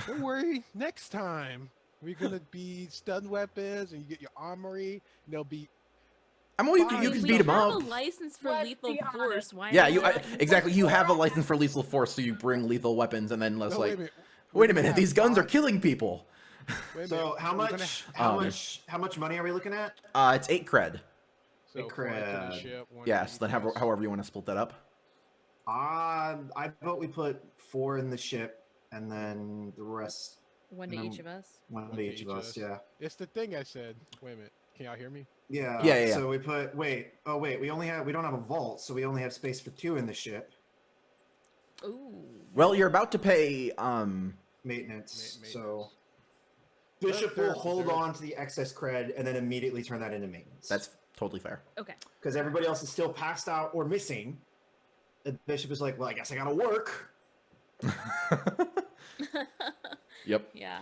Don't worry. Next time, we're gonna be stun weapons, and you get your armory, and they'll be. You can beat him up. We have a license for lethal force. Why? Exactly. You have a license for lethal force, so you bring lethal weapons, and then wait a minute. These guns are killing people. So how much money are we looking at? It's 8 cred. So 8 cred. Yes. Then however you want to split that up. I vote we put 4 in the ship, and then the rest. 1 to each of us. 1 to each of us. Yeah. It's the thing I said. Wait a minute. Can y'all hear me? Yeah. So we put. We don't have a vault, so we only have space for 2 in the ship. Ooh. Well, you're about to pay Maintenance. So Bishop will hold on to the excess cred and then immediately turn that into maintenance. That's totally fair. Okay. Because everybody else is still passed out or missing. The Bishop is like, well, I guess I gotta work. Yep. Yeah.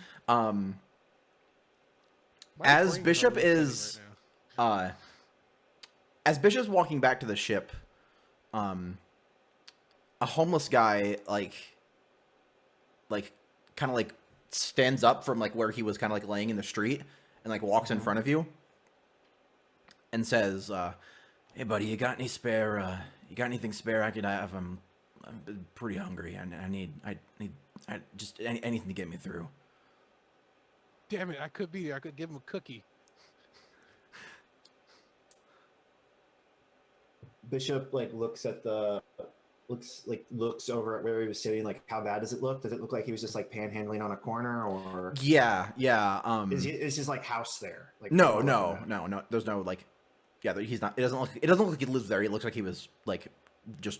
As Bishop is as Bishop's walking back to the ship, a homeless guy kind of stands up from where he was kind of laying in the street and walks in front of you and says, "Hey buddy, you got anything spare I could have? I'm pretty hungry. I need just anything to get me through." Damn it! I could be there. I could give him a cookie. Bishop looks over at where he was sitting. How bad does it look? Does it look like he was just panhandling on a corner, or yeah? Is his house there? No. There's no he's not. It doesn't look like he lives there. It looks like he was just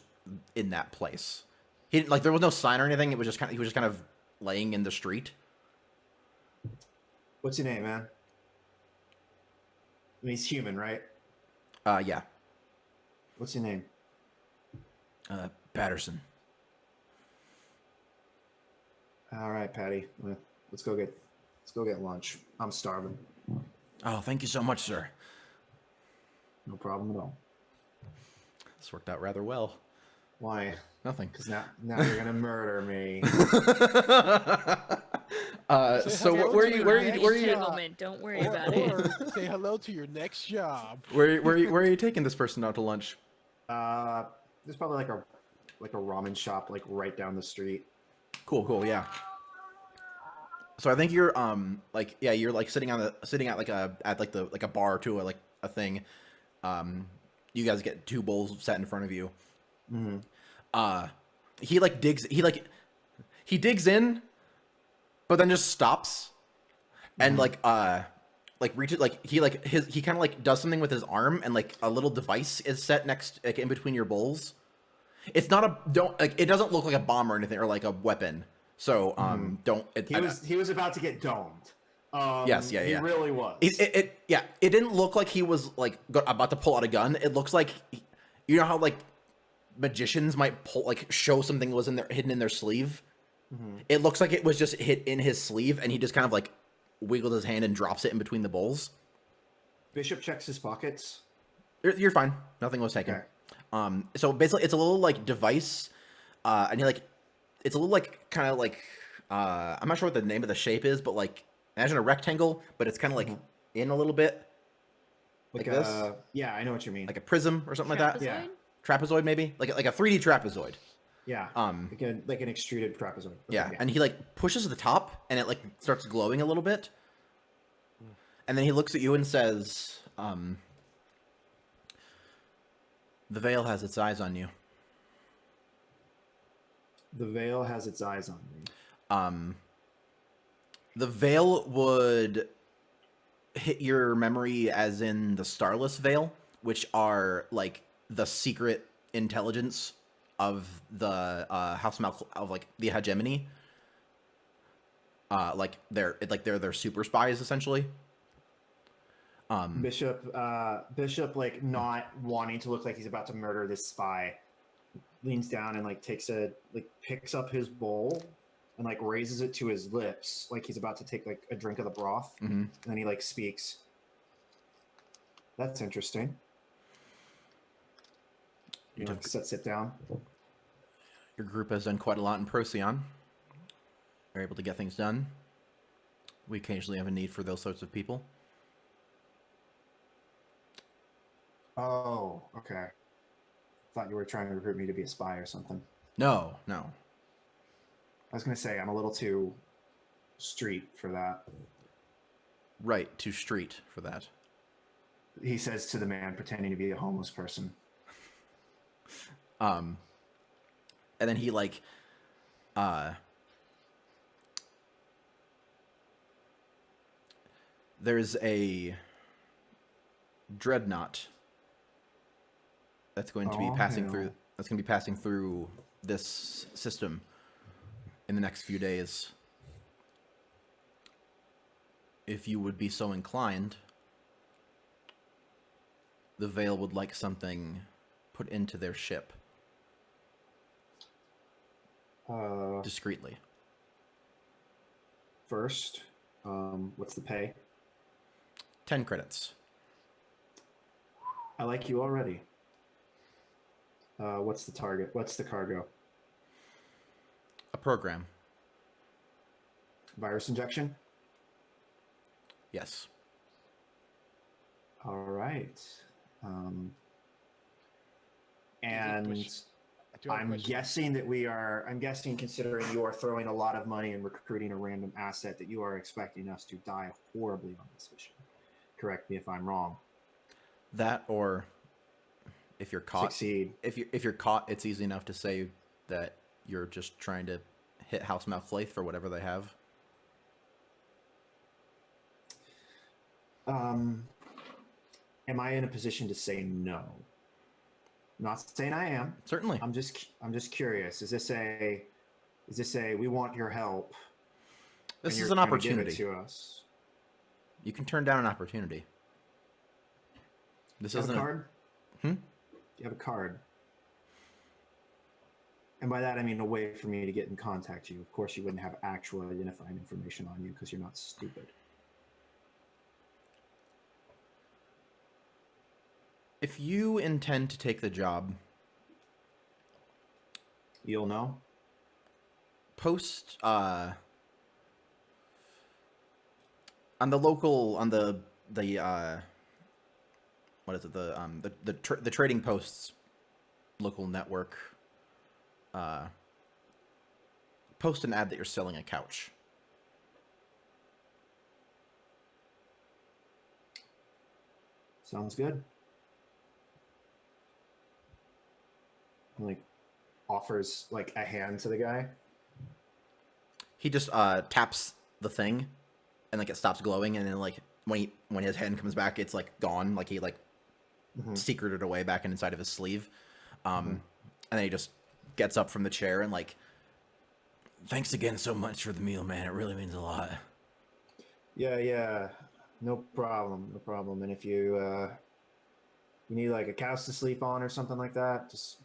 in that place. He there was no sign or anything. It was just he was just kind of laying in the street. What's your name, man? I mean, he's human, right? Yeah. What's your name? Patterson. All right, Patty. Let's go get lunch. I'm starving. Oh, thank you so much, sir. No problem at all. This worked out rather well. Why? Nothing. Because now you're gonna murder me. So where are you? Don't worry about it. Say hello to your next job. Where are you taking this person out to lunch? There's probably a ramen shop right down the street. Cool, yeah. So I think you're like you're like sitting at like a bar to a thing. You guys get two bowls set in front of you. Mm-hmm. He digs in, but then just stops and reaches he kind of like does something with his arm, and like a little device is set next like in between your bowls. It's not it doesn't look like a bomb or anything or like a weapon. So He was about to get domed. Yes, yeah, he yeah. really was. It didn't look like he was like about to pull out a gun. It looks like, you know how like magicians might show something was hidden in their sleeve. It looks like it was just hit in his sleeve, and he just kind of like wiggled his hand and drops it in between the bowls. Bishop checks his pockets. You're fine. Nothing was taken. Okay. So basically, it's a little like device, and it's a little like kind of like I'm not sure what the name of the shape is, but like imagine a rectangle, but it's kind of like in a little bit, like this. Yeah, I know what you mean. Like a prism or something like that. Yeah. Trapezoid maybe, like a 3D trapezoid. Yeah. Like an extruded trapezoid. Okay, yeah, and he like pushes the top, and it like starts glowing a little bit, and then he looks at you and says, "The veil has its eyes on you." The veil has its eyes on me. The veil would hit your memory as in the Starless Veil, which are like the secret intelligence of the House of like the hegemony. They're their super spies essentially. Bishop like not wanting to look like he's about to murder this spy, leans down and like picks up his bowl and like raises it to his lips like he's about to take like a drink of the broth. And then he like speaks. That's interesting. You know, sit down. Your group has done quite a lot in Procyon. You're able to get things done. We occasionally have a need for those sorts of people. Oh, okay. Thought you were trying to recruit me to be a spy or something. No. I was going to say, I'm a little too street for that. Right, too street for that. He says to the man pretending to be a homeless person. And then he like, there's a dreadnought that's going to be passing through. That's going to be passing through this system in the next few days. If you would be so inclined, the Veil would like something put into their ship. Discreetly. First, what's the pay? 10 credits. I like you already. What's the target? What's the cargo? A program. Virus injection? Yes. All right. And I'm guessing considering you are throwing a lot of money and recruiting a random asset, that you are expecting us to die horribly on this mission. Correct me if I'm wrong. That, or if you're caught, succeed. If you're caught, it's easy enough to say that you're just trying to hit House Malflaith for whatever they have. Am I in a position to say no? I'm not saying I am. Certainly. I'm just curious. Is this a we want your help? This is an opportunity to us. You can turn down an opportunity. This isn't a card. You have a card. And by that I mean a way for me to get in contact with you. Of course, you wouldn't have actual identifying information on you because you're not stupid. If you intend to take the job, you'll know. Post on the local what is it, the trading posts local network, post an ad that you're selling a couch. Sounds good. Like offers like a hand to the guy. He just taps the thing, and like it stops glowing, and then like when his hand comes back, it's like gone. Like he like secreted it away back inside of his sleeve. And then he just gets up from the chair and like, thanks again so much for the meal, man. It really means a lot. Yeah. No problem. And if you you need like a couch to sleep on or something like that, just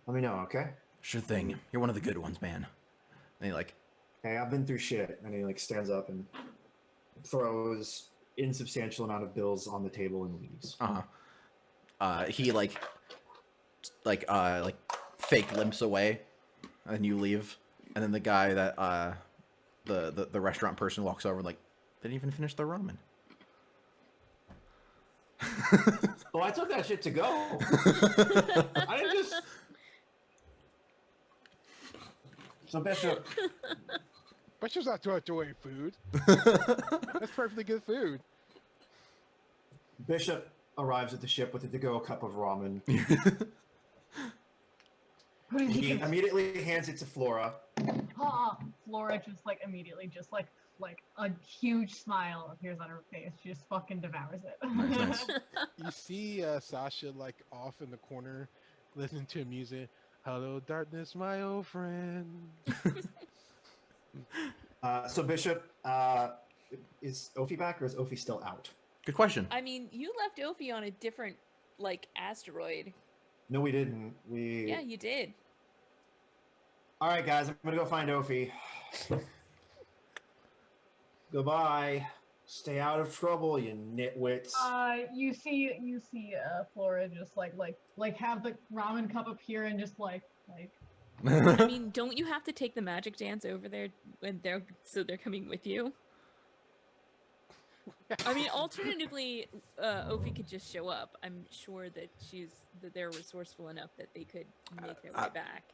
let me know, okay? Sure thing. You're one of the good ones, man. And he like, Hey, I've been through shit. And he like stands up and throws insubstantial amount of bills on the table and leaves. he like fake limps away, and then you leave, and then the guy that the restaurant person walks over like, didn't even finish their ramen. Oh, I took that shit to go. I didn't just. So Bishop, Bishop's not throwing away food. That's perfectly good food. Bishop arrives at the ship with a to-go cup of ramen. He immediately hands it to Flora. Flora just like immediately just like a huge smile appears on her face. She just fucking devours it. Nice. You see Sasha like off in the corner listening to music. Hello, darkness, my old friend. So Bishop, is Ophi back or is Ophi still out? Good question. I mean, you left Ophi on a different like asteroid. No, we didn't. Yeah, you did. All right, guys, I'm gonna go find Ophi. Goodbye. Stay out of trouble, you nitwits. You see Flora just like have the ramen cup appear and just like I mean, don't you have to take the magic dance over there when they're coming with you? I mean, alternatively, Ophi could just show up. I'm sure that they're resourceful enough that they could make their way back.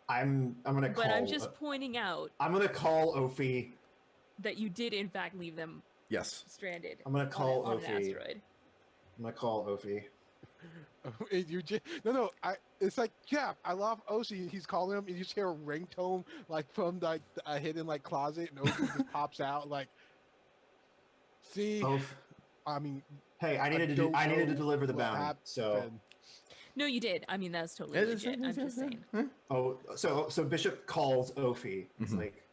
I'm gonna call. But I'm just pointing out. I'm gonna call Ophi. That you did in fact leave them. Yes. Stranded. I'm gonna call on Ophi. an asteroid. I'm gonna call Ophi. It's like, yeah, I love Oshi. He's calling him, and you just hear a ringtone like from like a hidden like closet, and Oshi just pops out like, see, I mean, hey, I needed to deliver the bounty, so. No, you did. I mean, that's totally legit. I'm just saying. Oh, so Bishop calls Ophi. It's like,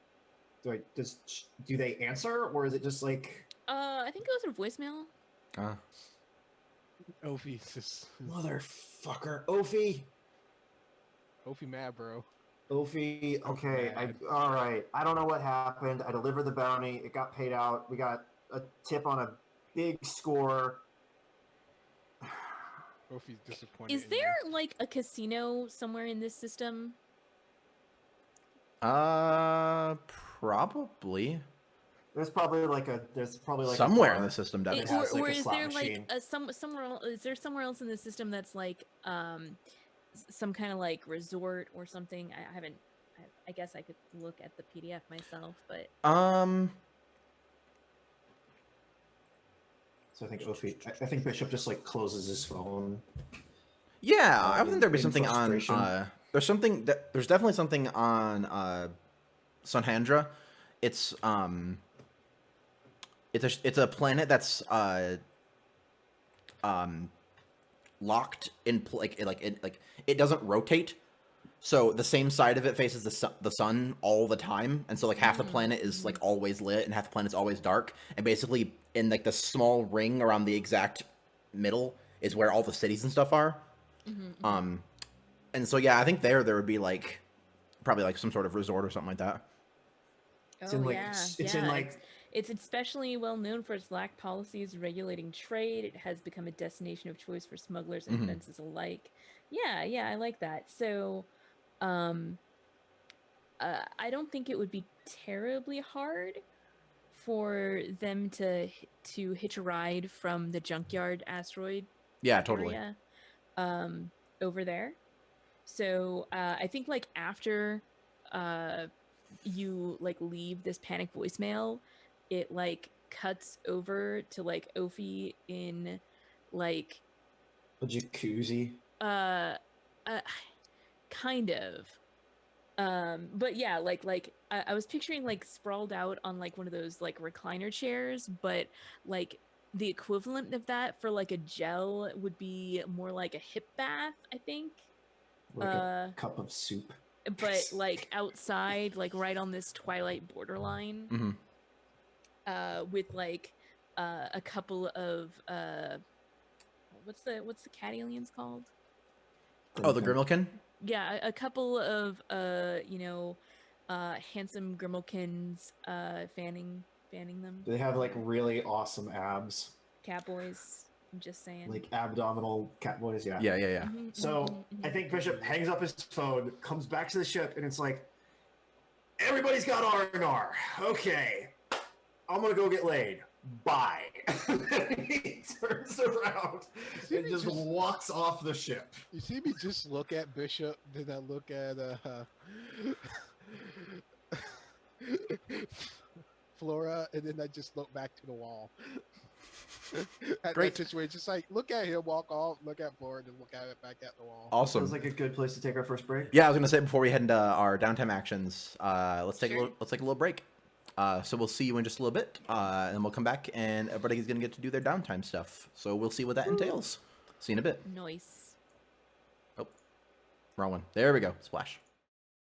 do they answer, or is it just like? I think it was a voicemail. Ophi's just motherfucker. Ophi mad, bro. Ophi, okay, all right. I don't know what happened. I delivered the bounty. It got paid out. We got a tip on a big score. Ophi's disappointed. Is there like a casino somewhere in this system? Probably. There's probably like somewhere in the system, definitely. Or is there like somewhere else? Is there somewhere else in the system that's like some kind of like resort or something? I haven't. I guess I could look at the PDF myself, but So I think Bishop just like closes his phone. Yeah, I think there'd be something on. There's definitely something on Sunhandra. It's a planet that's locked in it doesn't rotate, so the same side of it faces the sun all the time, and so like half the planet is like always lit and half the planet's always dark, and basically in like the small ring around the exact middle is where all the cities and stuff are. And so yeah, I think there would be like probably like some sort of resort or something like that. It's especially well known for its lax policies regulating trade. It has become a destination of choice for smugglers and fences alike. Yeah, I like that. So, I don't think it would be terribly hard for them to hitch a ride from the junkyard asteroid. Yeah, totally. Area, over there. So, I think like after you like leave this panic voicemail, it like cuts over to like Ophi in like A jacuzzi. uh, uh kind of. But yeah, like I was picturing like sprawled out on like one of those like recliner chairs, but like the equivalent of that for like a gel would be more like a hip bath, I think. Like a cup of soup. But like outside, like right on this twilight borderline, with like a couple of what's the cat aliens called? Oh, the Grimmelkin? Yeah, a couple of handsome Grimmelkins fanning them. They have like really awesome abs. Catboys. I'm just saying. Like abdominal cat boys, yeah. Yeah, yeah, yeah. So I think Bishop hangs up his phone, comes back to the ship, and it's like, everybody's got R&R. Okay, I'm gonna go get laid. Bye. And he turns around and just walks off the ship. You see me just look at Bishop, then I look at Flora, and then I just look back to the wall. At Great. that situation, just like look at him walk off, look at Flora, and look at it back at the wall. Awesome. Feels like a good place to take our first break. Yeah, I was gonna say before we head into our downtime actions, let's take Sure. a little break. So we'll see you in just a little bit, and then we'll come back, and everybody's gonna get to do their downtime stuff. So we'll see what that entails. See you in a bit. Nice. Oh, wrong one. There we go. Splash.